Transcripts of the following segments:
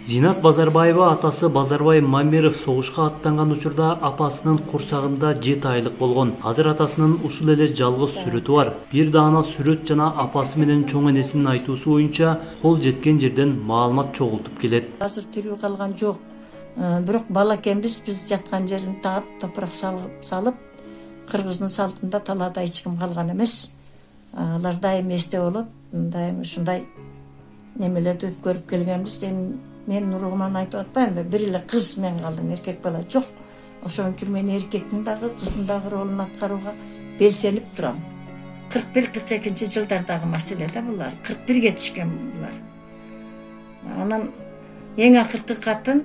Зинат Базарбаева атасы Базарбай Мамиров согушка аттанган учурда апасынын курсагында 7 айлык болгон. Азыр атасынын ушул эле жалгыз сүрөтү бар. Бир даана сүрөт жана апасы менен чоң энесинин айтуусу боюнча кол жеткен жерден маалымат чогултуп келет. Азыр тирүү калган жок. Бирок бала экенбиз, биз жаткан жерин таап, топурак салып, кыргыздын салтында талаада эч ким калган эмес. Алар дайым эсте болот. Дайым ушундай немелерди өткөрүп келгенбиз. Мен уругуман айтып атпаймынбы, бир эле кыз мен калдым, эркек бала жок. Ошон үчүн мен эркектин дагы, кыздын дагы ролун аткарууга белсенип турам. 41-42 жылдардагы маселе да булар. 41 тишкен булар. Анан эң акыркы катын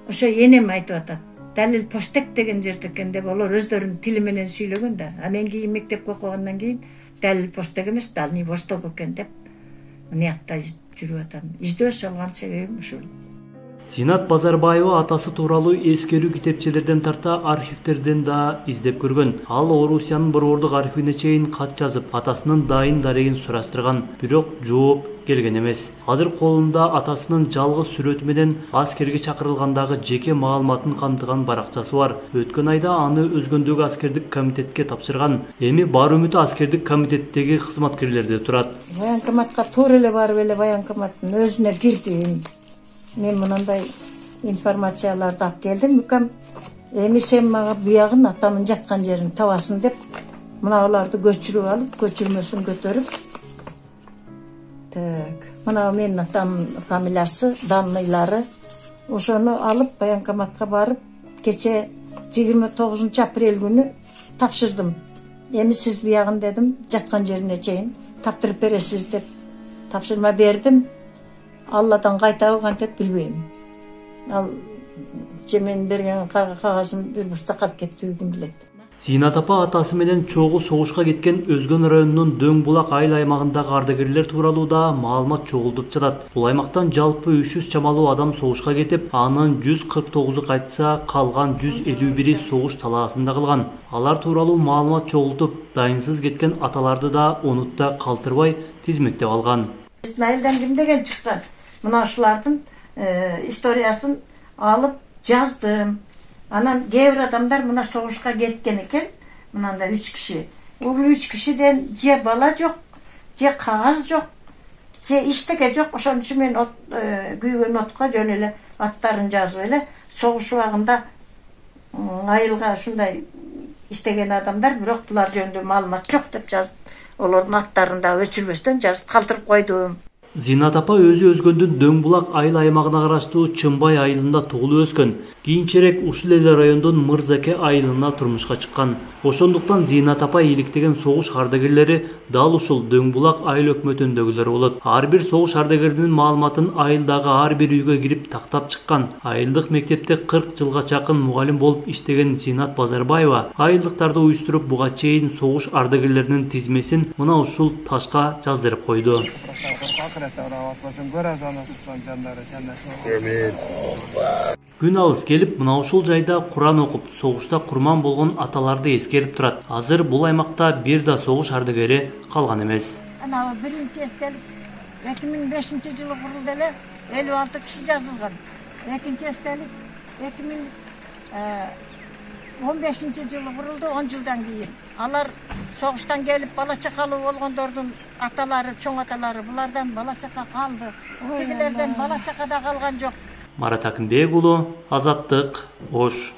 ошо энем айтып атат. Далил Постек деген жерде экен деп, алар өздөрүнүн тили менен сүйлөгөн да. А мен кийин мектепке окугандан кийин Далил Постек эмес, Дальний Восток экен деп мынакта жүрүп атам. Издөө салган себебим ушул. Зинат Базарбаева атасы тууралуу эскерүү китепчелерден тарта архивтерден да издеп көргөн. Ал Орусиянын борбордук архивине чейин кат жазып, атасынын дайын дарегин сураштырган, бирок жооп келген эмес. Азыр колунда атасынын жалгыз сүрөтү менен аскерге чакырылгандагы жеке маалыматын камтыган баракчасы бар. Өткөн айда аны өзгөндөгү аскердик комитетке тапшырган. Эми бар үмүтү аскердик комитеттеги кызматкерлерде турат. Военкоматка туура эле барып эле военкоматтын өзүнө кирдим. Мен мынандай информацияларды алып келдим. Мүкәм, эми сен мага буягын атамын жаткан жерин табасың деп, мыналарды көчүрүп алып, көчүрмөсүн көтөрүп. Так, мына менин атамдын фамилиясы, данныйлары. Ошону алып военкоматка барып, кече 29 апрель күнү тапшырдым. Эми сиз буягын дедим, жаткан жерине чейин таптырып бересиз деп тапшырма бердим. Алладан кайтабы кантет билбейм. Ал мен берген кагазым бир бурчта калып кетти, ким билет. Зинат апа атасы менен чогуу согушка кеткен Өзгөн районунун Дөң Булак айыл аймагындагы ардагерлер тууралуу да маалымат чогултуп жатат. Бул аймактан жалпы 300 чамалуу адам согушка кетип, анын 149-у кайтса, калган 151-и согуш талаасында калган. Алар тууралуу маалымат чогултуп, дайынсыз кеткен аталарды да унутта калтырбай тизмектеп алган. Айылдан ким деген чыккан? Мына ушулардын историясын алып жаздым. Анан кээ бир адамдар мына согушка кеткен экен. Мынанда 3 киши. Бул 3 кишиден же бала жок, же кагаз жок, же иштеке жок. Ошон үчүн мен күйгөн отко жөн эле аттарын жазып эле согуш убагында айылга ушундай иштеген адамдар, бирок булар жөнүндө маалымат жок деп жазып, олордун аттарын да өчүрбөстөн жазып калтырып койдум. Зинат апа өзү Өзгөндүн Дөң Булак айыл аймагына караштуу Чымбай айылында туулуп өскөн. Кийинчерээк ушул эле райондун Мырзаке айылына турмушка чыккан. Ошондуктан Зинат апа иликтеген согуш ардагерлери дал ушул Дөң Булак айыл өкмөтүндөгүлөр болот. Ар бир согуш ардагеринин маалыматын айылдагы ар бир үйгө кирип тактап чыккан. Айылдык мектепте 40 жылга чакын мугалим болуп иштеген Зинат Базарбаева айылдыктарды уюштуруп, буга чейин согуш ардагерлеринин тизмесин мына ушул ташка жаздырып койду. Күн алыс келип, мына ушул жайда Куран окуп, согушта курман болгон аталарды эскерип турат. Азыр бул аймакта бир да согуш ардагери калган эмес. Анау биринчи эстелик 2005-жылы курулду эле 56 киши жазылган. Экинчи эстелик 2015-жылы курулду, 10 жылдан кийин. Алар согуштан келип бала чакалуу болгондордун аталары, чоң аталары, булардан бала чака калды. Тигилерден бала чакада калган жок. Марат Акынбек уулу, Азаттык, Ош.